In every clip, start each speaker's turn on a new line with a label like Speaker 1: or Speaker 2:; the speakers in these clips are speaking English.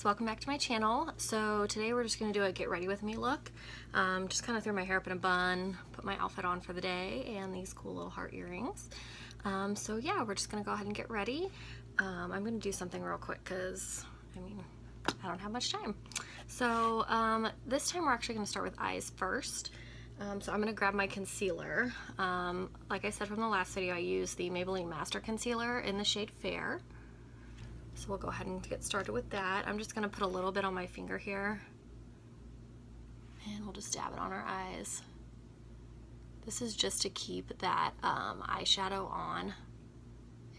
Speaker 1: guys, welcome back to my channel. So today we're just going to do a get ready with me look. Just kind of threw my hair up in a bun, put my outfit on for the day, and these cool little heart earrings. So yeah, we're just going to go ahead and get ready. I'm going to do something real quick because, I don't have much time. So this time we're actually going to start with eyes first. So I'm going to grab my concealer. Like I said from the last video, I used the Maybelline Master Concealer in the shade Fair. So we'll go ahead and get started with that. I'm just going to put a little bit on my finger here. And we'll just dab it on our eyes. This is just to keep that eyeshadow on.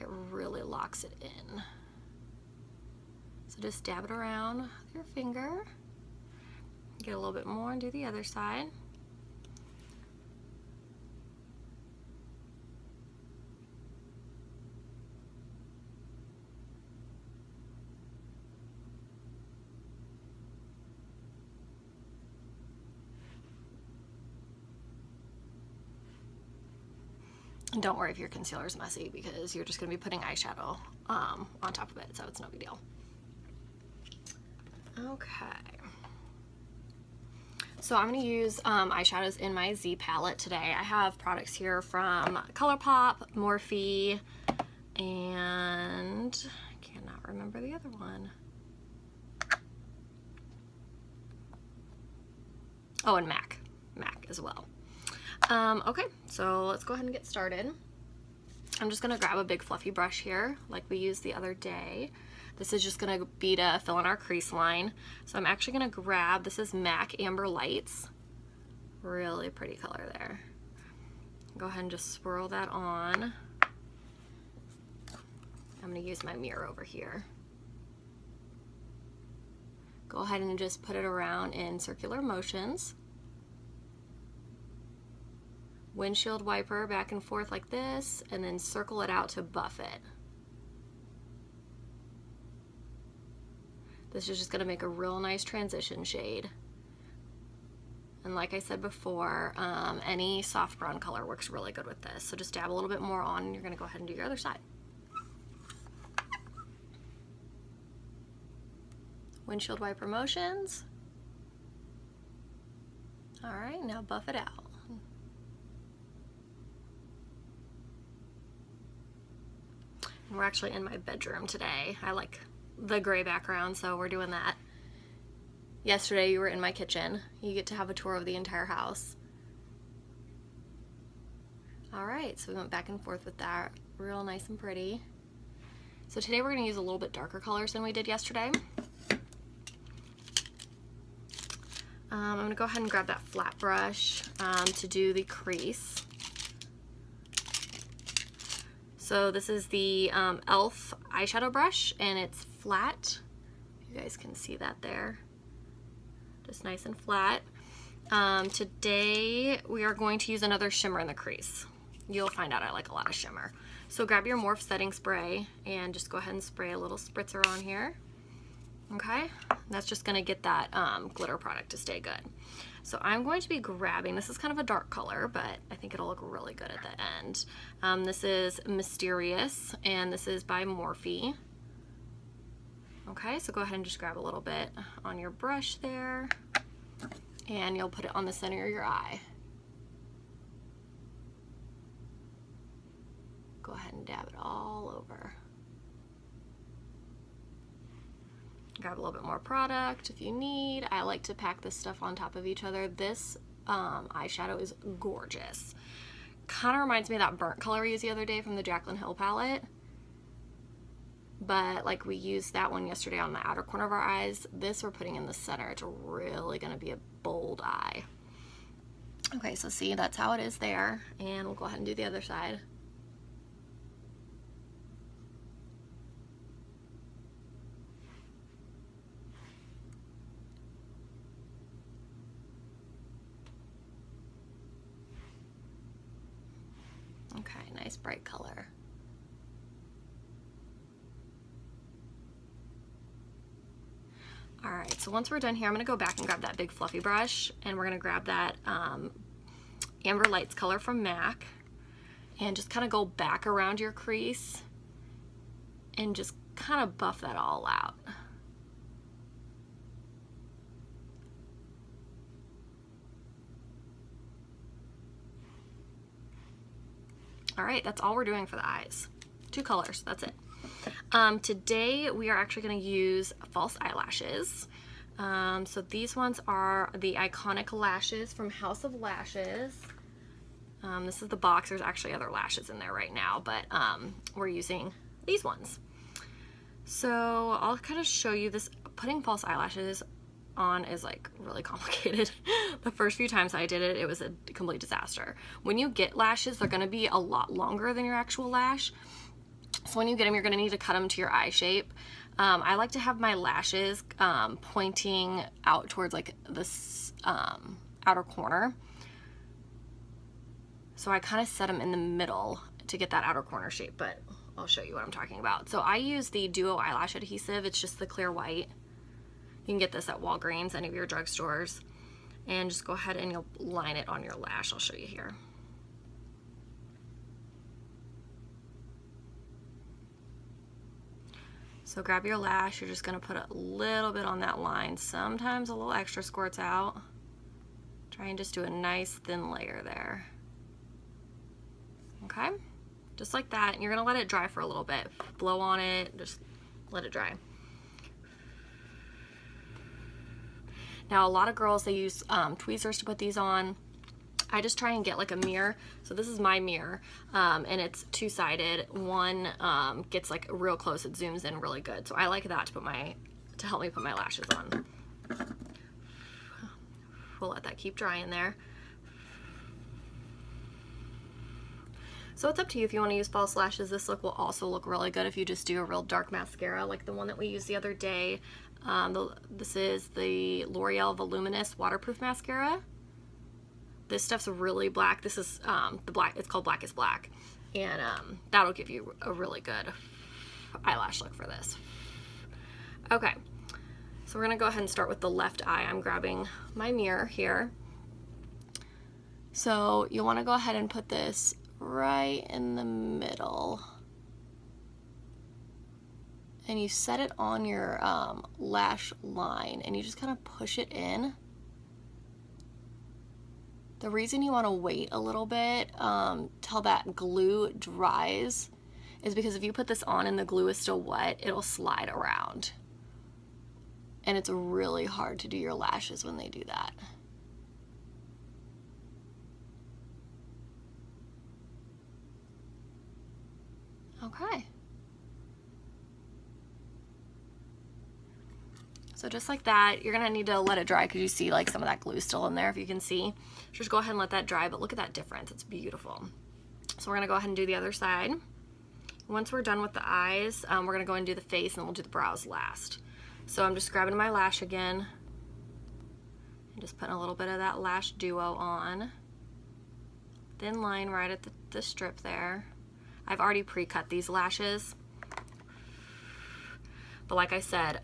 Speaker 1: It really locks it in. So just dab it around with your finger. Get a little bit more and do the other side. And don't worry if your concealer is messy because you're just going to be putting eyeshadow on top of it, so it's no big deal. Okay. So I'm going to use eyeshadows in my Z palette today. I have products here from ColourPop, Morphe, and I cannot remember the other one. Oh, and MAC as well. Okay, so let's go ahead and get started. I'm just gonna grab a big fluffy brush here like we used the other day. This is just gonna be to fill in our crease line. So I'm actually gonna grab, this is MAC Amber Lights. Really pretty color there. Go ahead and just swirl that on. I'm gonna use my mirror over here. Go ahead and just put it around in circular motions. Windshield wiper back and forth like this, and then circle it out to buff it. This is just going to make a real nice transition shade. And like I said before, any soft brown color works really good with this. So just dab a little bit more on, and you're going to go ahead and do your other side. Windshield wiper motions. All right, now buff it out. We're actually in my bedroom today. I like the gray background, so we're doing that. Yesterday you were in my kitchen. You get to have a tour of the entire house. All right, so we went back and forth with that. Real nice and pretty. So today we're gonna use a little bit darker colors than we did yesterday. I'm gonna go ahead and grab that flat brush to do the crease. So this is the e.l.f. eyeshadow brush, and it's flat. You guys can see that there. Just nice and flat. Today we are going to use another shimmer in the crease. You'll find out I like a lot of shimmer. So grab your Morphe setting spray and just go ahead and spray a little spritzer on here. Okay, that's just gonna get that glitter product to stay good. So I'm going to be grabbing, this is kind of a dark color, but I think it'll look really good at the end. This is Mysterious, and this is by Morphe. Okay, so go ahead and just grab a little bit on your brush there, and you'll put it on the center of your eye. Go ahead and dab it all over. Grab a little bit more product if you need. I like to pack this stuff on top of each other. This eyeshadow is gorgeous. Kind of reminds me of that burnt color we used the other day from the Jaclyn Hill palette. But like we used that one yesterday on the outer corner of our eyes. This we're putting in the center. It's really going to be a bold eye. Okay, so see, that's how it is there. And we'll go ahead and do the other side. Okay, nice bright color. All right, so once we're done here, I'm gonna go back and grab that big fluffy brush, and we're gonna grab that Amber Lights color from MAC, and just kind of go back around your crease and just kind of buff that all out. All right, that's all we're doing for the eyes. 2 colors, that's it. Today we are actually going to use false eyelashes. So these ones are the Iconic Lashes from House of Lashes. This is the box. There's actually other lashes in there right now, but we're using these ones. So I'll kind of show you this. Putting false eyelashes on is like really complicated. The first few times I did it, it was a complete disaster. When you get lashes, they're going to be a lot longer than your actual lash. So when you get them, you're going to need to cut them to your eye shape. I like to have my lashes pointing out towards like this outer corner. So I kind of set them in the middle to get that outer corner shape, but I'll show you what I'm talking about. So I use the Duo Eyelash Adhesive. It's just the clear white. You can get this at Walgreens, any of your drugstores. And just go ahead and you'll line it on your lash. I'll show you here. So grab your lash, you're just gonna put a little bit on that line. Sometimes a little extra squirts out. Try and just do a nice thin layer there. Okay, just like that. And you're gonna let it dry for a little bit. Blow on it, just let it dry. Now a lot of girls, they use tweezers to put these on. I just try and get like a mirror. So this is my mirror, and it's 2-sided. One gets like real close, it zooms in really good. So I like that to help me put my lashes on. We'll let that keep drying there. So it's up to you if you want to use false lashes. This look will also look really good if you just do a real dark mascara like the one that we used the other day. This is the L'Oreal Voluminous Waterproof Mascara. This stuff's really black. This is the black, it's called Black is Black. And that'll give you a really good eyelash look for this. Okay, so we're gonna go ahead and start with the left eye. I'm grabbing my mirror here. So you wanna go ahead and put this right in the middle. And you set it on your lash line and you just kind of push it in. The reason you want to wait a little bit till that glue dries is because if you put this on and the glue is still wet, it'll slide around. And it's really hard to do your lashes when they do that. Okay. So just like that, you're gonna need to let it dry because you see like some of that glue still in there, if you can see. Just go ahead and let that dry, but look at that difference, it's beautiful. So we're gonna go ahead and do the other side. Once we're done with the eyes, we're gonna go and do the face and then we'll do the brows last. So I'm just grabbing my lash again and just putting a little bit of that Lash Duo on. Thin line right at the strip there. I've already pre-cut these lashes. But like I said,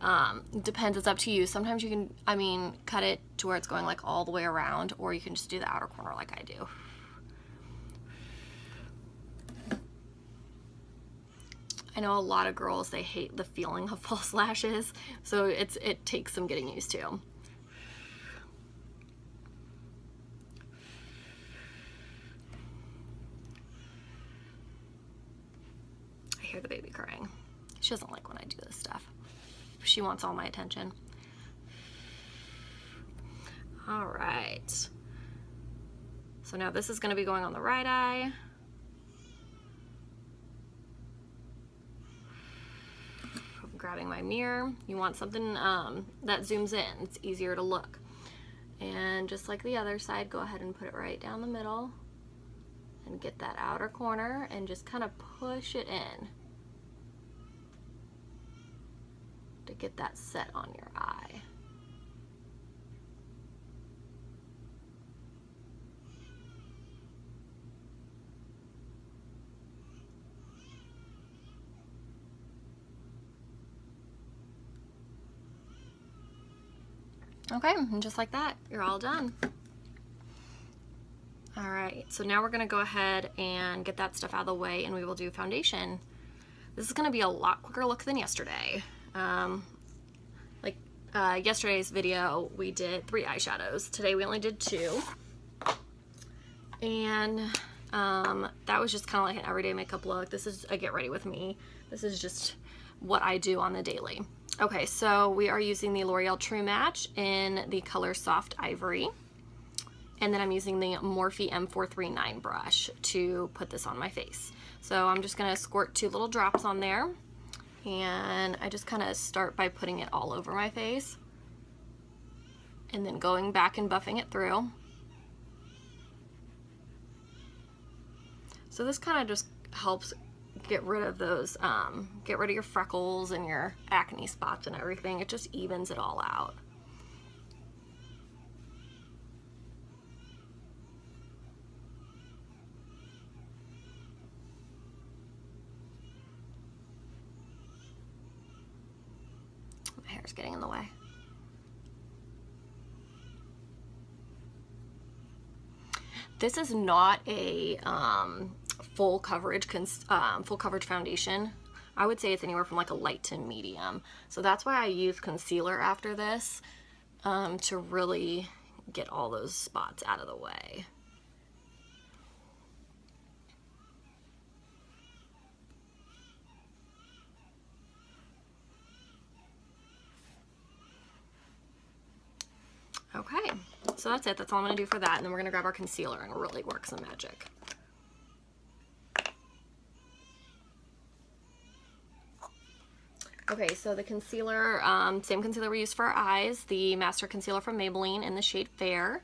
Speaker 1: depends, it's up to you. Sometimes you can, cut it to where it's going like all the way around, or you can just do the outer corner like I do. I know a lot of girls, they hate the feeling of false lashes, so it takes some getting used to. I hear the baby crying. She doesn't like when I do this stuff. She wants all my attention. All right. So now this is going to be going on the right eye. I'm grabbing my mirror. You want something that zooms in. It's easier to look. And just like the other side, go ahead and put it right down the middle and get that outer corner and just kind of push it in to get that set on your eye. Okay, and just like that, you're all done. All right, so now we're gonna go ahead and get that stuff out of the way and we will do foundation. This is gonna be a lot quicker look than yesterday. Yesterday's video, we did 3 eyeshadows. Today we only did 2. And That was just kind of like an everyday makeup look. This is a get ready with me. This is just what I do on the daily. Okay, so we are using the L'Oreal True Match in the color Soft Ivory. And then I'm using the Morphe M439 brush to put this on my face. So I'm just gonna squirt 2 little drops on there. And I just kind of start by putting it all over my face. And then going back and buffing it through. So this kind of just helps get rid of those, get rid of your freckles and your acne spots and everything. It just evens it all out. My hair's getting in the way. This is not a full coverage foundation. I would say it's anywhere from like a light to medium. So that's why I use concealer after this to really get all those spots out of the way. Okay, so that's it. That's all I'm going to do for that. And then we're going to grab our concealer and really work some magic. Okay, so the concealer, same concealer we used for our eyes, the Master Concealer from Maybelline in the shade Fair.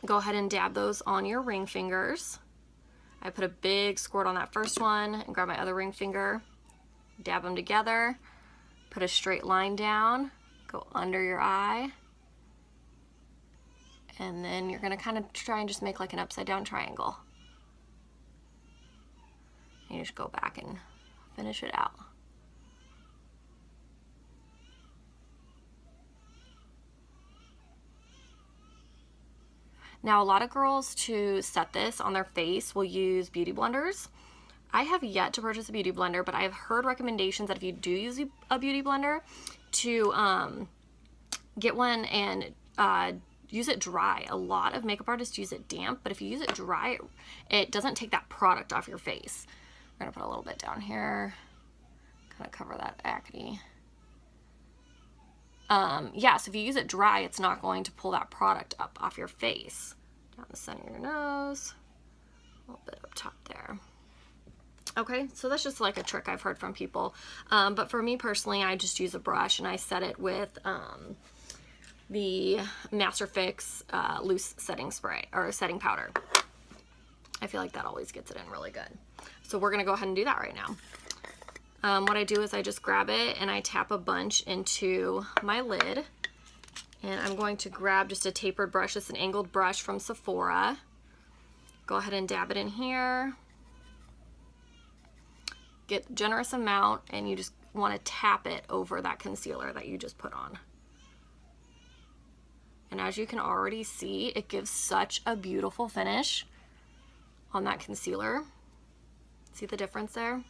Speaker 1: Go ahead and dab those on your ring fingers. I put a big squirt on that first one and grab my other ring finger, dab them together, put a straight line down, go under your eye, and then you're going to kind of try and just make like an upside down triangle. And you just go back and finish it out. Now a lot of girls, to set this on their face, will use beauty blenders. I have yet to purchase a beauty blender, but I have heard recommendations that if you do use a beauty blender, to get one and use it dry. A lot of makeup artists use it damp, but if you use it dry, it doesn't take that product off your face. We're gonna put a little bit down here, kind of cover that acne. Yeah, so if you use it dry, it's not going to pull that product up off your face. Down the center of your nose, a little bit up top there. Okay, so that's just like a trick I've heard from people. But for me personally, I just use a brush and I set it with the Master Fix loose setting spray, or setting powder. I feel like that always gets it in really good. So we're gonna go ahead and do that right now. What I do is I just grab it and I tap a bunch into my lid. And I'm going to grab just a tapered brush. It's an angled brush from Sephora. Go ahead and dab it in here. Get a generous amount, and you just want to tap it over that concealer that you just put on. And as you can already see, it gives such a beautiful finish on that concealer. See the difference there?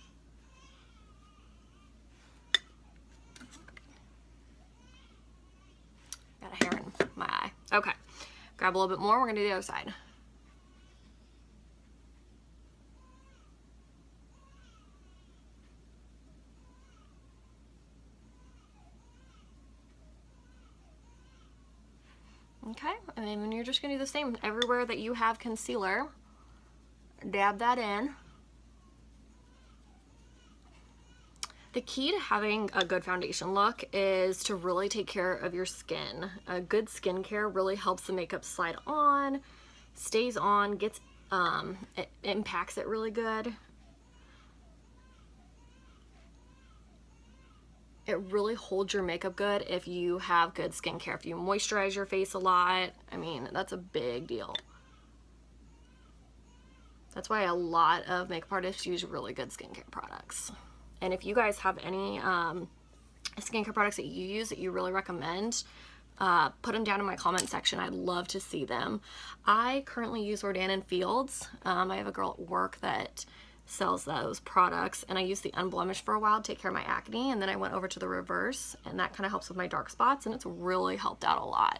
Speaker 1: Got a hair in my eye. Okay, grab a little bit more. We're gonna do the other side. Okay, and then you're just gonna do the same everywhere that you have concealer. Dab that in. The key to having a good foundation look is to really take care of your skin. A good skincare really helps the makeup slide on, stays on, gets it impacts it really good. It really holds your makeup good if you have good skincare. If you moisturize your face a lot, I mean, that's a big deal. That's why a lot of makeup artists use really good skincare products. And if you guys have any skincare products that you use that you really recommend, put them down in my comment section. I'd love to see them. I currently use Rodan & Fields. I have a girl at work that sells those products, and I used the Unblemished for a while to take care of my acne, and then I went over to the Reverse, and that kind of helps with my dark spots, and it's really helped out a lot.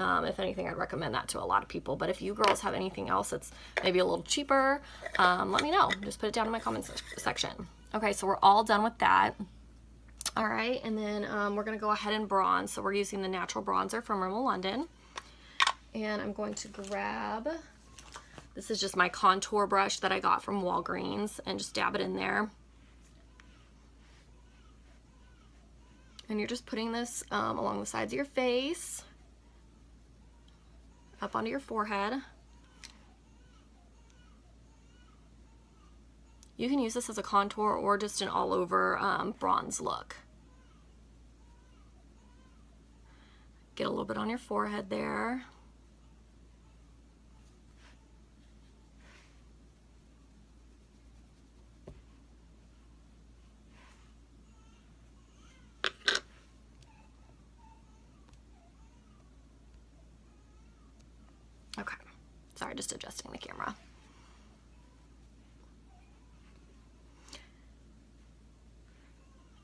Speaker 1: If anything, I'd recommend that to a lot of people. But if you girls have anything else that's maybe a little cheaper, let me know. Just put it down in my comments section. Okay, so we're all done with that. All right, and then we're going to go ahead and bronze. So we're using the natural bronzer from Rimmel London. And I'm going to grab, this is just my contour brush that I got from Walgreens, and just dab it in there. And you're just putting this along the sides of your face, up onto your forehead. You can use this as a contour or just an all over bronze look. Get a little bit on your forehead there. Okay, sorry, just adjusting the camera.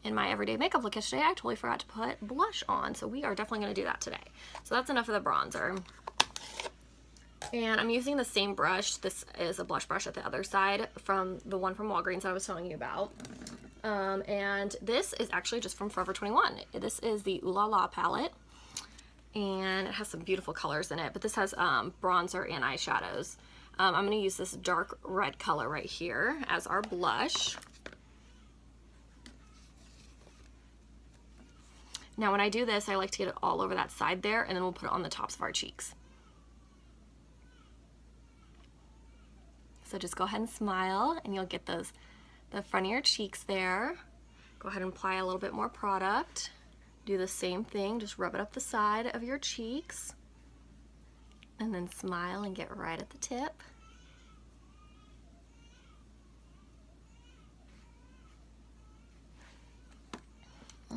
Speaker 1: In my everyday makeup look yesterday, I totally forgot to put blush on, so we are definitely going to do that today. So that's enough of the bronzer. And I'm using the same brush. This is a blush brush at the other side from the one from Walgreens that I was telling you about. And this is actually just from Forever 21. This is the Ooh La La palette. And it has some beautiful colors in it, but this has bronzer and eyeshadows. I'm going to use this dark red color right here as our blush. Now when I do this, I like to get it all over that side there, and then we'll put it on the tops of our cheeks. So just go ahead and smile, and you'll get the front of your cheeks there. Go ahead and apply a little bit more product. Do the same thing, just rub it up the side of your cheeks, and then smile and get right at the tip.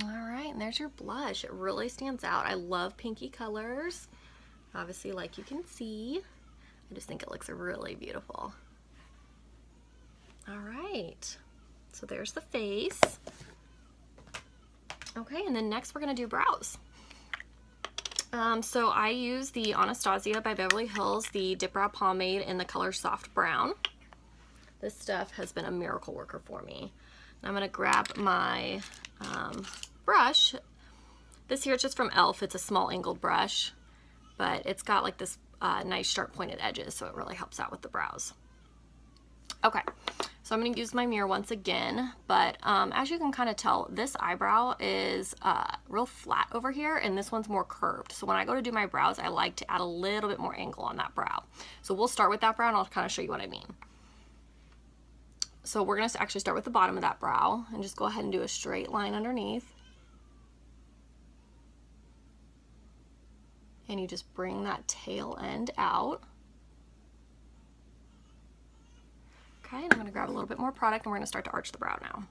Speaker 1: All right, and there's your blush. It really stands out. I love pinky colors, obviously, like you can see. I just think it looks really beautiful. All right, so there's the face. Okay, and then next we're gonna do brows. So I use the Anastasia by Beverly Hills, the Dip Brow Pomade in the color Soft Brown. This stuff has been a miracle worker for me. I'm gonna grab my brush. This here is just from e.l.f. It's a small angled brush, but it's got like this nice sharp pointed edges, so it really helps out with the brows. Okay, so I'm going to use my mirror once again, but as you can kind of tell, this eyebrow is real flat over here, and this one's more curved. So when I go to do my brows, I like to add a little bit more angle on that brow. So we'll start with that brow, and I'll kind of show you what I mean. So we're going to actually start with the bottom of that brow, and just go ahead and do a straight line underneath. And you just bring that tail end out. Okay, and I'm going to grab a little bit more product, and we're going to start to arch the brow now.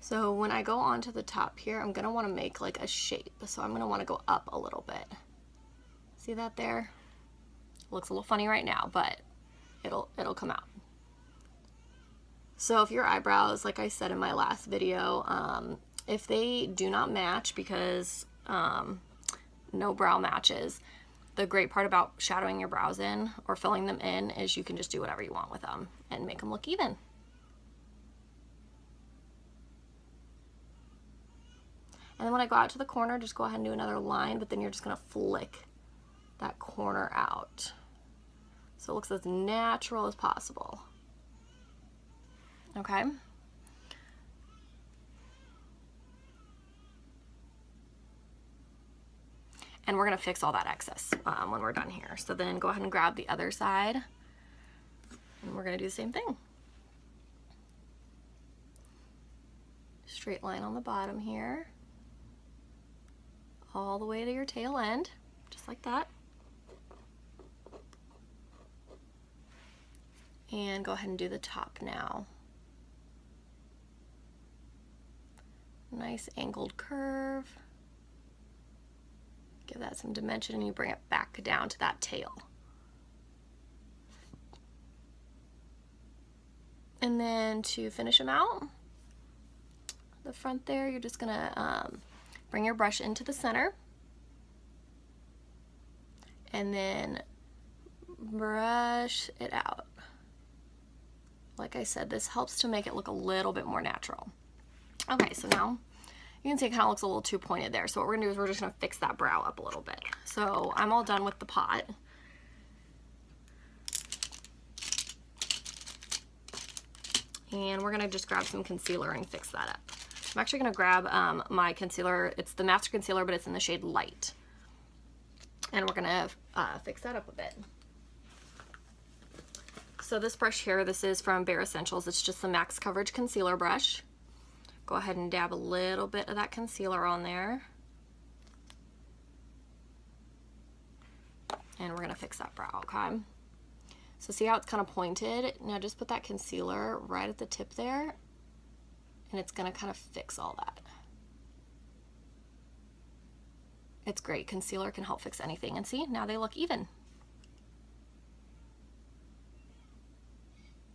Speaker 1: So when I go onto the top here, I'm going to want to make like a shape. So I'm going to want to go up a little bit. See that there? Looks a little funny right now, but it'll come out. So if your eyebrows, like I said in my last video, if they do not match, because no brow matches, the great part about shadowing your brows in or filling them in is you can just do whatever you want with them and make them look even. And then when I go out to the corner, just go ahead and do another line, but then you're just going to flick that corner out so it looks as natural as possible. Okay. And we're going to fix all that excess when we're done here. So then go ahead and grab the other side, and we're going to do the same thing. Straight line on the bottom here, all the way to your tail end, just like that. And go ahead and do the top now. Nice angled curve. Give that some dimension, and you bring it back down to that tail. And then to finish them out, the front there, you're just gonna bring your brush into the center, and then brush it out. Like I said, this helps to make it look a little bit more natural. Okay, so now you can see it kind of looks a little too pointed there. So what we're gonna do is we're just gonna fix that brow up a little bit. So I'm all done with the pot. And we're gonna just grab some concealer and fix that up. I'm actually gonna grab my concealer. It's the Master Concealer, but it's in the shade Light. And we're gonna fix that up a bit. So this brush here, this is from Bare Essentials. It's just the Max Coverage Concealer brush. Go ahead and dab a little bit of that concealer on there. And we're gonna fix that brow, okay? So see how it's kind of pointed? Now just put that concealer right at the tip there, and it's gonna kind of fix all that. It's great. Concealer can help fix anything. And see, now they look even.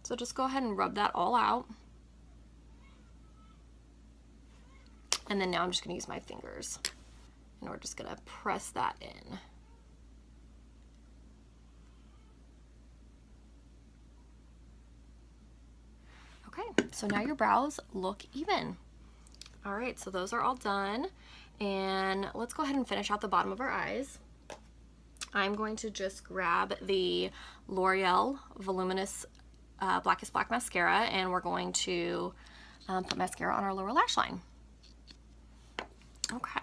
Speaker 1: So just go ahead and rub that all out. And then now I'm just gonna use my fingers, and we're just gonna press that in. Okay, so now your brows look even. All right, so those are all done. And let's go ahead and finish out the bottom of our eyes. I'm going to just grab the L'Oreal Voluminous Blackest Black Mascara, and we're going to put mascara on our lower lash line. Okay.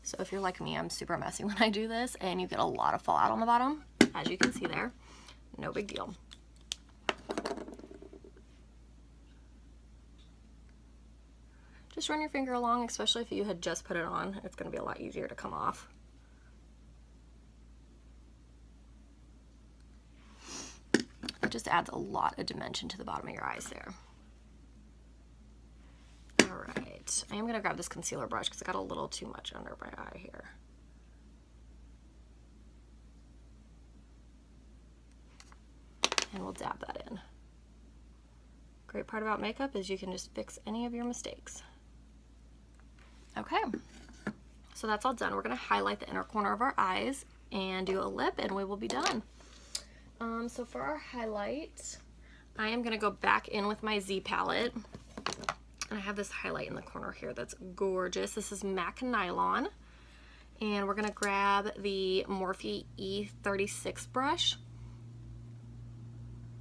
Speaker 1: So if you're like me, I'm super messy when I do this, and you get a lot of fallout on the bottom, as you can see there. No big deal. Just run your finger along, especially if you had just put it on. It's going to be a lot easier to come off. It just adds a lot of dimension to the bottom of your eyes there. All right, I am going to grab this concealer brush because I got a little too much under my eye here. And we'll dab that in. Great part about makeup is you can just fix any of your mistakes. Okay, so that's all done. We're going to highlight the inner corner of our eyes and do a lip, and we will be done. So for our highlight, I am going to go back in with my Z palette. And I have this highlight in the corner here that's gorgeous. This is MAC Nylon. And we're going to grab the Morphe E36 brush.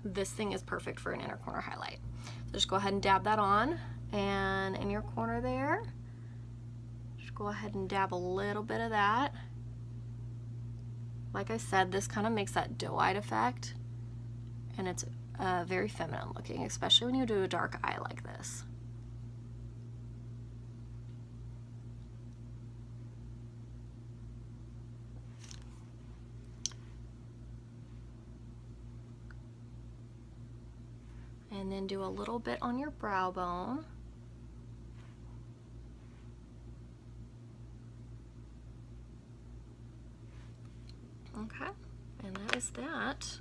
Speaker 1: This thing is perfect for an inner corner highlight. So just go ahead and dab that on. And in your corner there, just go ahead and dab a little bit of that. Like I said, this kind of makes that doe-eyed effect. And it's very feminine looking, especially when you do a dark eye like this. And then do a little bit on your brow bone. Okay, and that is that.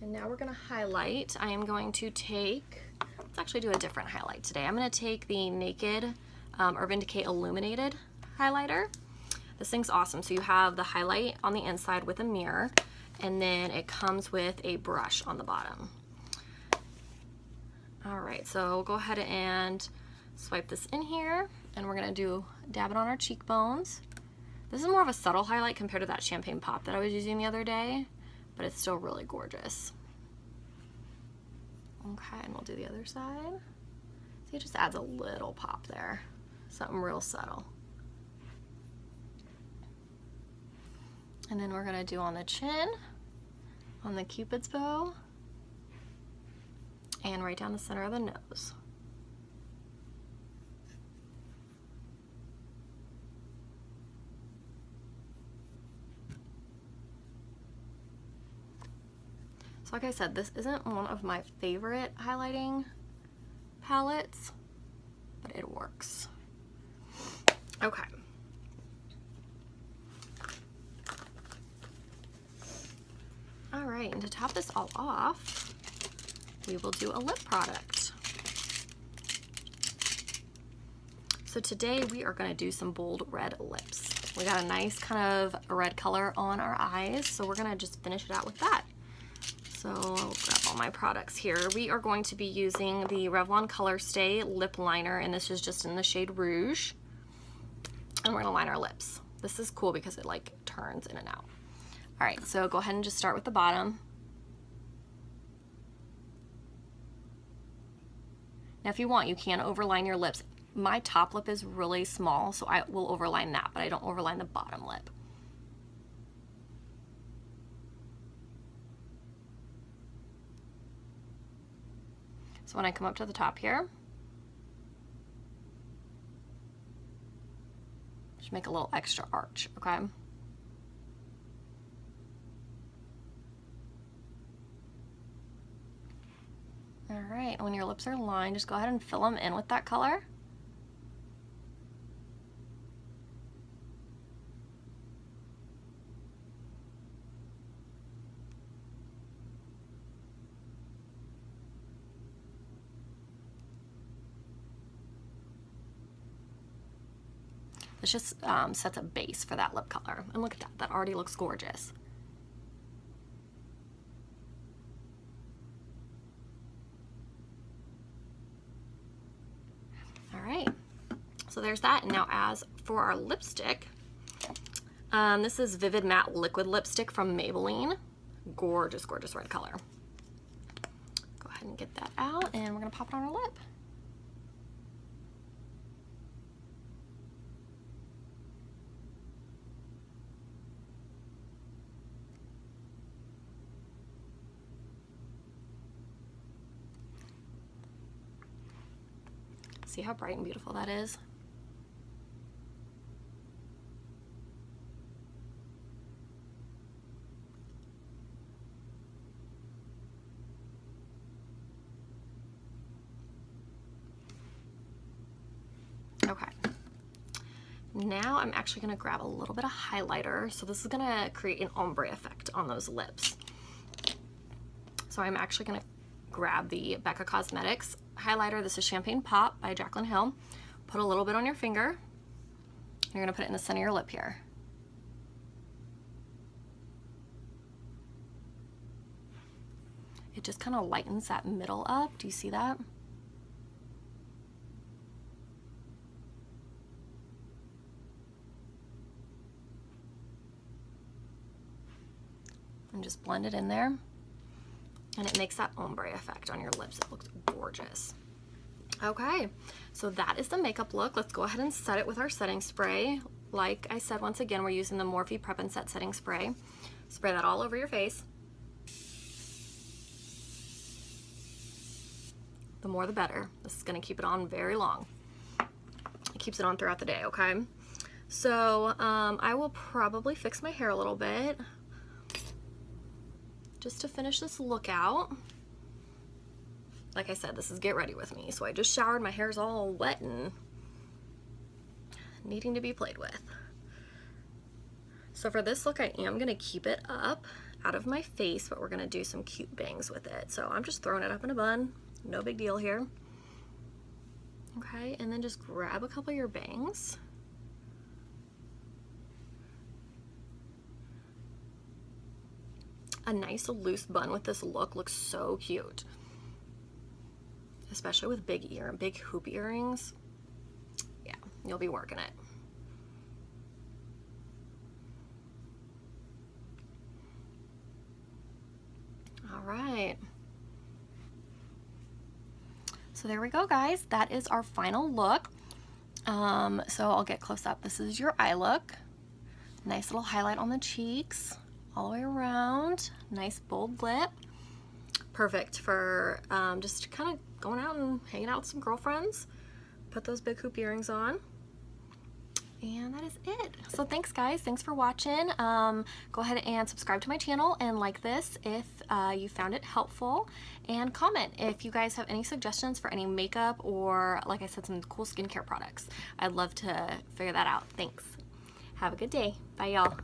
Speaker 1: And now we're going to highlight. I am going to take, let's actually do a different highlight today. I'm going to take the Naked Urban Decay Illuminated highlighter. This thing's awesome. So you have the highlight on the inside with a mirror, and then it comes with a brush on the bottom. All right, so we'll go ahead and swipe this in here, and we're gonna dab it on our cheekbones. This is more of a subtle highlight compared to that Champagne Pop that I was using the other day, but it's still really gorgeous. Okay, and we'll do the other side. See, it just adds a little pop there. Something real subtle. And then we're gonna do on the chin, on the Cupid's bow, and right down the center of the nose. So like I said, this isn't one of my favorite highlighting palettes, but it works. Okay. All right, and to top this all off, we will do a lip product. So today we are going to do some bold red lips. We got a nice kind of red color on our eyes, so we're going to just finish it out with that. So I'll grab all my products here. We are going to be using the Revlon Color Stay lip liner, and this is just in the shade Rouge. And we're gonna line our lips. This is cool because it like turns in and out. All right, so go ahead and just start with the bottom. Now if you want, you can overline your lips. My top lip is really small, so I will overline that, but I don't overline the bottom lip. So when I come up to the top here, just make a little extra arch, okay? All right, when your lips are lined, just go ahead and fill them in with that color. This just sets a base for that lip color. And look at that, that already looks gorgeous. All right, so there's that. And now as for our lipstick, this is Vivid Matte Liquid Lipstick from Maybelline. Gorgeous, gorgeous red color. Go ahead and get that out, and we're gonna pop it on our lip. See how bright and beautiful that is? Okay. Now I'm actually gonna grab a little bit of highlighter. So this is gonna create an ombre effect on those lips. So I'm actually gonna grab the Morphe Cosmetics highlighter. This is Champagne Pop by Jaclyn Hill. Put a little bit on your finger. And you're gonna put it in the center of your lip here. It just kind of lightens that middle up. Do you see that? And just blend it in there. And it makes that ombre effect on your lips. It looks gorgeous. Okay, so that is the makeup look. Let's go ahead and set it with our setting spray. Like I said, once again, we're using the Morphe Prep and Set setting spray. Spray that all over your face. The more the better. This is gonna keep it on very long. It keeps it on throughout the day, okay? So I will probably fix my hair a little bit just to finish this look out. Like I said, this is get ready with me. So I just showered, my hair's all wet and needing to be played with. So for this look, I am gonna keep it up out of my face, but we're gonna do some cute bangs with it. So I'm just throwing it up in a bun, no big deal here. Okay, and then just grab a couple of your bangs. A nice loose bun with this look looks so cute, especially with big hoop earrings. Yeah, you'll be working it. All right. So there we go, guys. That is our final look. So I'll get close up. This is your eye look. Nice little highlight on the cheeks, all the way around. Nice bold lip. Perfect for just kind of going out and hanging out with some girlfriends. Put those big hoop earrings on. And that is it. So thanks guys, thanks for watching. Go ahead and subscribe to my channel and like this if you found it helpful, and comment if you guys have any suggestions for any makeup or, like I said, some cool skincare products. I'd love to figure that out. Thanks. Have a good day. Bye y'all.